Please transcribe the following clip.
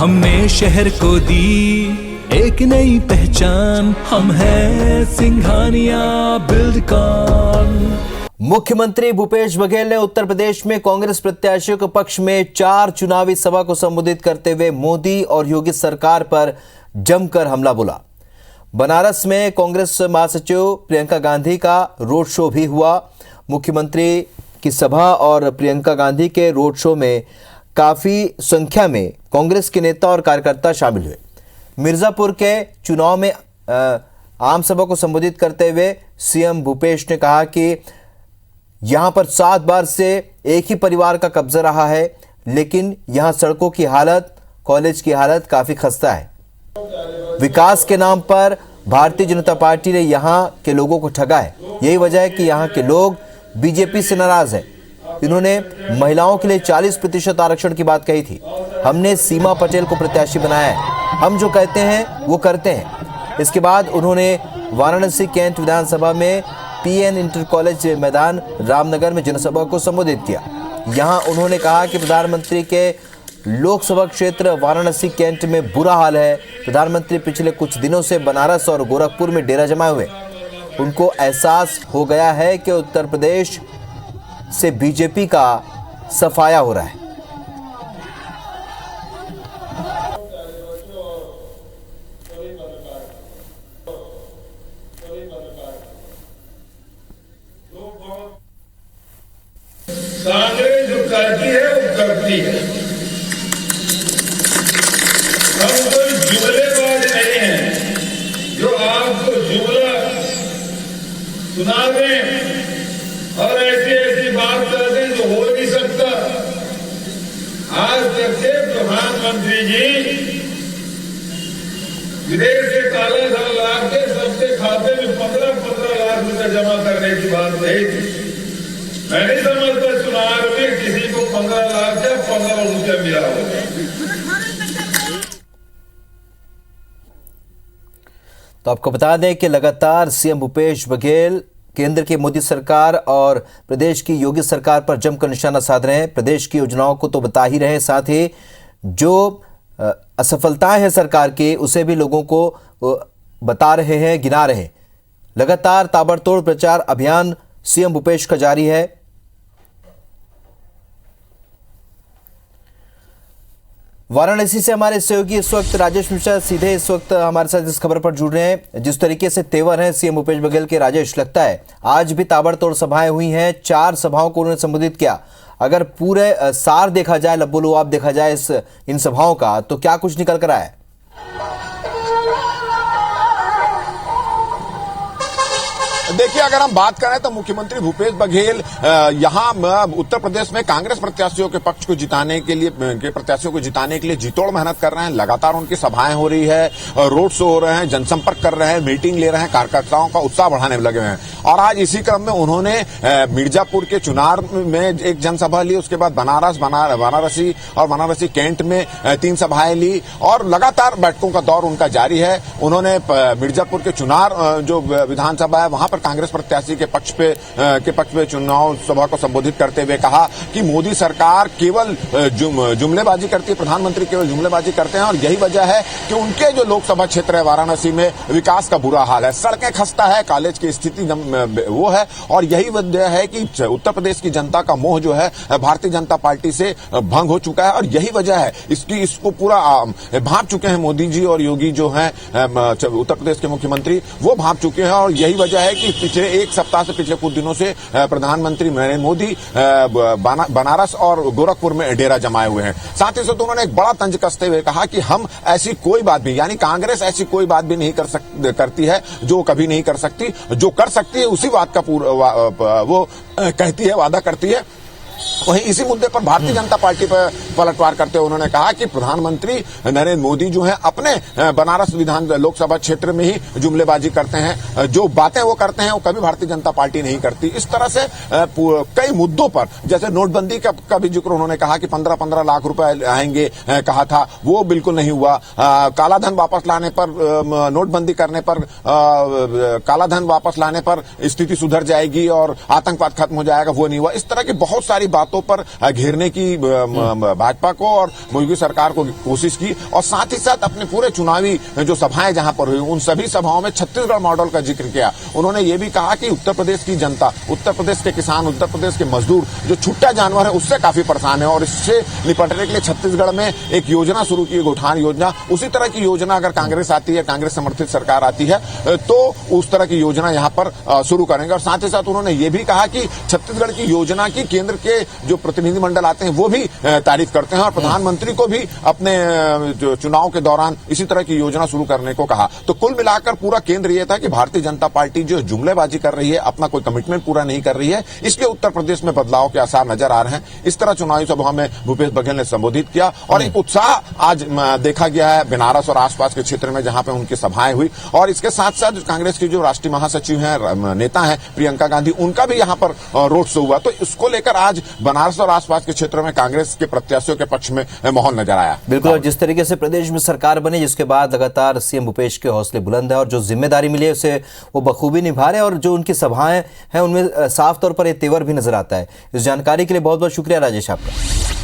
हमने शहर को दी एक नई पहचान, हम हैं सिंघानिया बिल्डकॉन। मुख्यमंत्री भूपेश बघेल ने उत्तर प्रदेश में कांग्रेस प्रत्याशियों के पक्ष में 4 चुनावी सभा को संबोधित करते हुए मोदी और योगी सरकार पर जमकर हमला बोला। बनारस में कांग्रेस महासचिव प्रियंका गांधी का रोड शो भी हुआ। मुख्यमंत्री की सभा और प्रियंका गांधी के रोड शो में काफी संख्या में कांग्रेस के नेता और कार्यकर्ता शामिल हुए। मिर्जापुर के चुनाव में आम सभा को संबोधित करते हुए सीएम भूपेश ने कहा कि यहां पर 7 बार से एक ही परिवार का कब्जा रहा है, लेकिन यहां सड़कों की हालत, कॉलेज की हालत काफी खस्ता है। विकास के नाम पर भारतीय जनता पार्टी ने यहां के लोगों को ठगा है। यही वजह है कि यहां के लोग बीजेपी से नाराज हैं। इन्होंने महिलाओं के लिए 40% आरक्षण की बात कही थी। हमने सीमा पटेल को प्रत्याशी बनाया है, हम जो कहते हैं वो करते हैं। इसके बाद उन्होंने वाराणसी कैंट विधानसभा में पीएन इंटर कॉलेज मैदान रामनगर में जनसभा को संबोधित किया। यहां उन्होंने कहा कि प्रधानमंत्री के लोकसभा क्षेत्र वाराणसी कैंट में बुरा हाल है। प्रधानमंत्री पिछले कुछ दिनों से बनारस और गोरखपुर में डेरा जमाए हुए। उनको एहसास हो गया है कि उत्तर प्रदेश से बीजेपी का सफाया हो रहा है। कांग्रेस जो करती है वो करती है। हम कोई जुमलेबाज नहीं हैं जो आपको जुमला सुना दें और ऐसी ऐसी बात कर दें जो हो नहीं सकता। आज तक के प्रधानमंत्री जी विदेश से काला धन ला के सबके खाते में 15-15 लाख रुपए जमा करने की बात कही थी। मैं नहीं समझता चुनाव में किसी को 15 लाख या 15 रुपया मिला होगा। तो आपको बता दें कि लगातार सीएम भूपेश बघेल केंद्र की मोदी सरकार और प्रदेश की योगी सरकार पर जमकर निशाना साध रहे हैं। प्रदेश की योजनाओं को तो बता ही रहे हैं, साथ ही जो असफलताएं हैं सरकार की उसे भी लोगों को बता रहे हैं, गिना रहे हैं। लगातार ताबड़तोड़ प्रचार अभियान सीएम भूपेश का जारी है। वाराणसी से हमारे सहयोगी इस वक्त राजेश मिश्रा सीधे इस वक्त हमारे साथ इस खबर पर जुड़ रहे हैं। जिस तरीके से तेवर हैं सीएम भूपेश बघेल के, राजेश, लगता है आज भी ताबड़तोड़ सभाएं हुई हैं, 4 सभाओं को उन्होंने संबोधित किया। अगर पूरे सार देखा जाए, लब्बो लुआब देखा जाए इन सभाओं का, तो क्या कुछ निकल कर आया है? देखिए, अगर हम बात करें तो मुख्यमंत्री भूपेश बघेल यहां उत्तर प्रदेश में कांग्रेस प्रत्याशियों के पक्ष को जिताने के लिए जीतोड़ मेहनत कर रहे हैं। लगातार उनकी सभाएं हो रही है, रोड शो हो रहे हैं, जनसंपर्क कर रहे हैं, मीटिंग ले रहे हैं, कार्यकर्ताओं का उत्साह बढ़ाने में लगे हुए हैं। और आज इसी क्रम में उन्होंने मिर्जापुर के चुनार में एक जनसभा ली, उसके बाद वाराणसी और वाराणसी कैंट में 3 सभाएं ली और लगातार बैठकों का दौर उनका जारी है। उन्होंने मिर्जापुर के चुनार जो विधानसभा है वहां पर कांग्रेस प्रत्याशी के पक्ष पे चुनाव सभा को संबोधित करते हुए कहा कि मोदी सरकार केवल जुमलेबाजी करती है, प्रधानमंत्री केवल जुमलेबाजी करते हैं और यही वजह है कि उनके जो लोकसभा क्षेत्र है वाराणसी में विकास का बुरा हाल है, सड़कें खस्ता है, कॉलेज की स्थिति वो है और यही वजह है कि उत्तर प्रदेश की जनता का मोह जो है भारतीय जनता पार्टी से भंग हो चुका है और यही वजह है इसको पूरा भांप चुके हैं मोदी जी और योगी जो है उत्तर प्रदेश के मुख्यमंत्री, वो भांप चुके हैं और यही वजह है कि पिछले एक सप्ताह से पिछले कुछ दिनों से प्रधानमंत्री नरेंद्र मोदी बनारस और गोरखपुर में डेरा जमाए हुए हैं। साथ ही साथ उन्होंने एक बड़ा तंज कसते हुए कहा कि हम ऐसी कोई बात भी, यानी कांग्रेस ऐसी कोई बात भी नहीं करती है जो कभी नहीं कर सकती, जो कर सकती है उसी बात का वो कहती है, वादा करती है। वहीं इसी मुद्दे पर भारतीय जनता पार्टी पर पलटवार करते हुए उन्होंने कहा कि प्रधानमंत्री नरेंद्र मोदी जो है अपने बनारस लोकसभा क्षेत्र में ही जुमलेबाजी करते हैं, जो बातें वो करते हैं वो कभी भारतीय जनता पार्टी नहीं करती। इस तरह से कई मुद्दों पर, जैसे नोटबंदी का भी जिक्र उन्होंने कहा कि 15-15 लाख रुपए आएंगे कहा था, वो बिल्कुल नहीं हुआ। कालाधन वापस लाने पर, नोटबंदी करने पर, कालाधन वापस लाने पर स्थिति सुधर जाएगी और आतंकवाद खत्म हो जाएगा, वो नहीं हुआ। इस तरह की बहुत सारी बातों पर घेरने की भाजपा को और योगी सरकार को कोशिश की, और साथ ही साथ अपने पूरे चुनावी जो सभाएं जहां पर हुई उन सभी सभाओं में छत्तीसगढ़ मॉडल का जिक्र किया। उन्होंने ये भी कहा कि उत्तर प्रदेश की जनता, उत्तर प्रदेश के किसान, उत्तर प्रदेश के मजदूर जो छुट्टा जानवर है उससे काफी परेशान है, और इससे निपटने के लिए छत्तीसगढ़ में एक योजना शुरू की, गौठान योजना। उसी तरह की योजना अगर कांग्रेस आती है, कांग्रेस समर्थित सरकार आती है, तो उस तरह की योजना यहां पर शुरू करेंगे। और साथ ही साथ उन्होंने ये भी कहा कि छत्तीसगढ़ की योजना की केंद्र के जो प्रतिनिधिमंडल आते हैं वो भी तारीफ करते हैं, और प्रधानमंत्री को भी अपने जो चुनाव के दौरान इसी तरह की योजना शुरू करने को कहा। तो कुल मिलाकर पूरा केंद्र यह था कि भारतीय जनता पार्टी जो जुमलेबाजी कर रही है, अपना कोई कमिटमेंट पूरा नहीं कर रही है, इसलिए उत्तर प्रदेश में बदलाव के आसार नजर आ रहे हैं। इस तरह चुनावी सभा में भूपेश बघेल ने संबोधित किया, और एक उत्साह आज देखा गया है बनारस और आसपास के क्षेत्र में जहां पे उनकी सभाएं हुई। और इसके साथ साथ कांग्रेस की जो राष्ट्रीय महासचिव हैं, नेता हैं प्रियंका गांधी, उनका भी यहां पर रोड शो हुआ। तो इसको लेकर आज बनारस और आसपास के क्षेत्रों में कांग्रेस के प्रत्याशियों के पक्ष में माहौल नजर आया। बिल्कुल, और जिस तरीके से प्रदेश में सरकार बनी, जिसके बाद लगातार सीएम भूपेश के हौसले बुलंद है और जो जिम्मेदारी मिली है उसे वो बखूबी निभा रहे हैं, और जो उनकी सभाएं हैं उनमें साफ तौर पर ये तेवर भी नजर आता है। इस जानकारी के लिए बहुत बहुत शुक्रिया राजेश आपका।